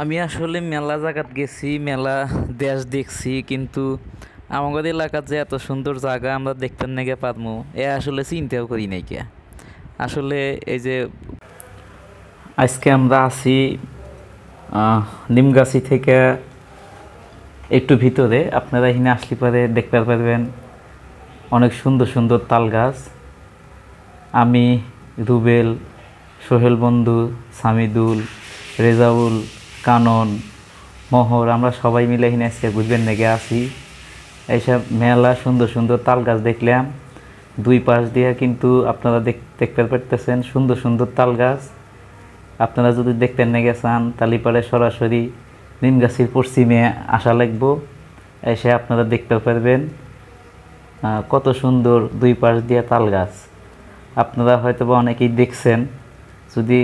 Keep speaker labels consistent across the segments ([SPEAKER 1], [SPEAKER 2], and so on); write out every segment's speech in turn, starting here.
[SPEAKER 1] আমি আসলে মেলা জায়গাত গেছি, মেলা দেশ দেখছি, কিন্তু আমাদের এলাকার যে এত সুন্দর জায়গা আমরা দেখতে নাকি পারবো এ আসলে চিন্তাও করি নাই কে। আসলে এই যে আজকে আমরা আছি নিমগাছি থেকে একটু ভিতরে, আপনারা এখানে আসলে পরে দেখতে পারবেন অনেক সুন্দর সুন্দর তাল গাছ। আমি, রুবেল, সোহেল বন্ধু, সামিদুল, রেজাউল, কানন, মোহর, আমরা সবাই মিলে এখানে আজকে ঘুরবেন লেগে আছি। এইসব মেলা সুন্দর সুন্দর তাল গাছ দেখলাম। দুই পাশ দিয়ে কিন্তু আপনারা দেখতে পারতেছেন সুন্দর সুন্দর তাল গাছ। আপনারা যদি দেখতে লেগে চান তাহলে পরে সরাসরি নিমগাছির পশ্চিমে আসা লাগবো, এসে আপনারা দেখতে পারবেন কত সুন্দর দুই পাশ দিয়ে তাল গাছ। আপনারা হয়তো বা অনেকেই দেখছেন। যদি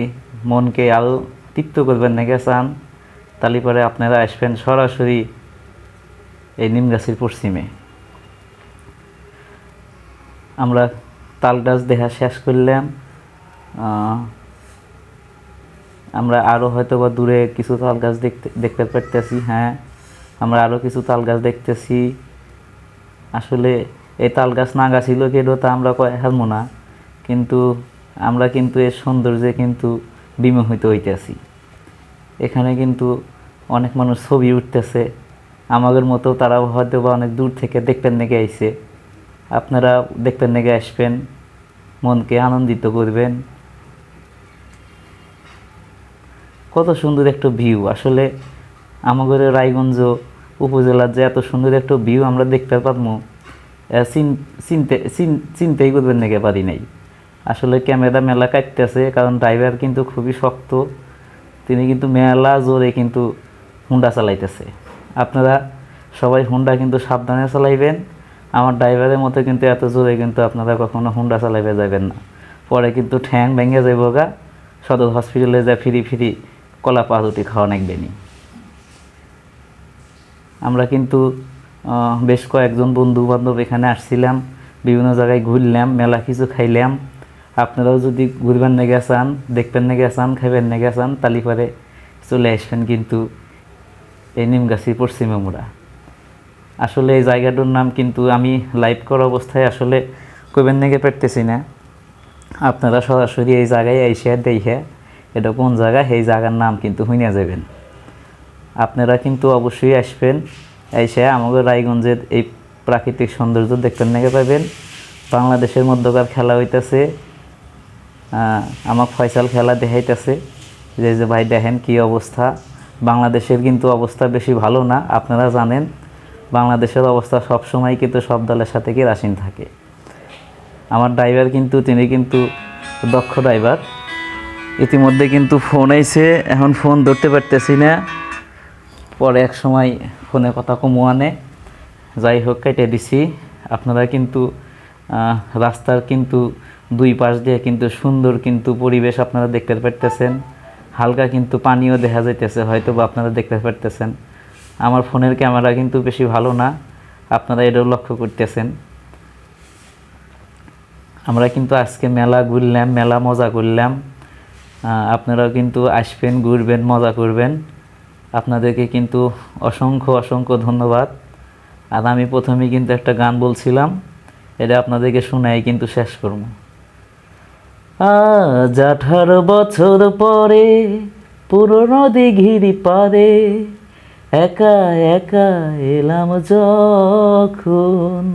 [SPEAKER 1] মনকে আরও তৃপ্ত করবেন লেগে চান তাহলে পরে আপনারা আসবেন সরাসরি এই নিমগাছির পশ্চিমে। আমরা তাল গাছ দেখা শেষ করলাম। আমরা আরও হয়তো বা দূরে কিছু তাল গাছ দেখতে পারতেছি। হ্যাঁ, আমরা আরও কিছু তাল গাছ দেখতেছি। আসলে এই তাল গাছ না গাছিল কেন তা আমরা হারবো না, কিন্তু আমরা কিন্তু এর সৌন্দর্যে কিন্তু বিমোহিত হইতেছি। এখানে কিন্তু অনেক মানুষ ছবি উঠতেছে, আমাদের মতো তারাও হয়তো বা অনেক দূর থেকে দেখবেন নাকি আইছে। আপনারা দেখবেন নাকি আসবেন, মনকে আনন্দিত করবেন। কত সুন্দর একটা ভিউ! আসলে আমাদের রায়গঞ্জ উপজেলার যে এত সুন্দর একটা ভিউ আমরা দেখতে পারবো চিন্তাই করবেন নাকি পারি নাই। আসলে ক্যামেরা মেলা কাটতেছে, কারণ ড্রাইভার কিন্তু খুবই শক্ত, তিনি কিন্তু মেলা জোরে কিন্তু হুন্ডা চালাইতেছে। আপনারা সবাই হুন্ডা কিন্তু সাবধানে চালাইবেন। আমার ড্রাইভারের মতো কিন্তু এত জোরে কিন্তু আপনারা কখনো হুন্ডা চালাইবে যাবেন না, পরে কিন্তু ঠ্যাং ভেঙে যাইব গা। সদর হসপিটালে যা ফিরি ফিরি কলা পাউরুটি খাওয়া নাকবেনি। আমরা কিন্তু বেশ কয়েকজন বন্ধু বান্ধব এখানে আসছিলাম, বিভিন্ন জায়গায় ঘুরলাম, মেলা কিছু খাইলাম। আপনারাও যদি ঘুরবেন নেগে চান, দেখবেন নেগে চান, খাইবেন নেগে চান, তালি পরে চলে আসবেন কিন্তু এই নিমগাছির পশ্চিমে মোড়া। আসলে এই জায়গাটার নাম কিন্তু আমি লাইভ করা অবস্থায় আসলে কইবেন নেগে পারতেছি না। আপনারা সরাসরি এই জায়গায় এসে দেখে এটা কোন জায়গা, সেই জায়গার নাম কিন্তু শুনে যাবেন। আপনারা কিন্তু অবশ্যই আসবেন, এসে আমাদের রায়গঞ্জের এই প্রাকৃতিক সৌন্দর্য দেখতে নাকি পাবেন। বাংলাদেশের মধ্যকার খেলা হইতেছে, আমার ফয়সাল খেলা দেখাইতেছে যে ভাই দেখেন কি অবস্থা। বাংলাদেশের কিন্তু অবস্থা বেশি ভালো না, আপনারা জানেন। বাংলাদেশের অবস্থা সবসময় কিন্তু সব দলের সাথে কি রাসিন থাকে। আমার ড্রাইভার কিন্তু তিনি কিন্তু দক্ষ ড্রাইভার। ইতিমধ্যে কিন্তু ফোন আইছে, এখন ফোন ধরতে পারতেছি না, পরে এক সময় ফোনে কথা কমু আনে। যাই হোক, কেটে দিছি। আপনারা কিন্তু রাস্তার কিন্তু দুই পাশ দিয়ে কিন্তু সুন্দর কিন্তু পরিবেশ আপনারা দেখতে পারতেছেন। হালকা কিন্তু পানিও দেখা যাইতেছে, হয়তো বা আপনারা দেখতে পারতেছেন। আমার ফোনের ক্যামেরা কিন্তু বেশি ভালো না, আপনারা এটাও লক্ষ্য করতেছেন। আমরা কিন্তু আজকে মেলা ঘুরলাম, মেলা মজা করলাম। আপনারাও কিন্তু আসবেন, ঘুরবেন, মজা করবেন। আপনাদেরকে কিন্তু অসংখ্য অসংখ্য ধন্যবাদ। আর আমি প্রথমেই কিন্তু একটা গান বলছিলাম, এটা আপনাদেরকে শোনাই কিন্তু শেষ করব। আজ 18 বছর পরে পুরনো দিঘির পারে একা একা এলাম যখন,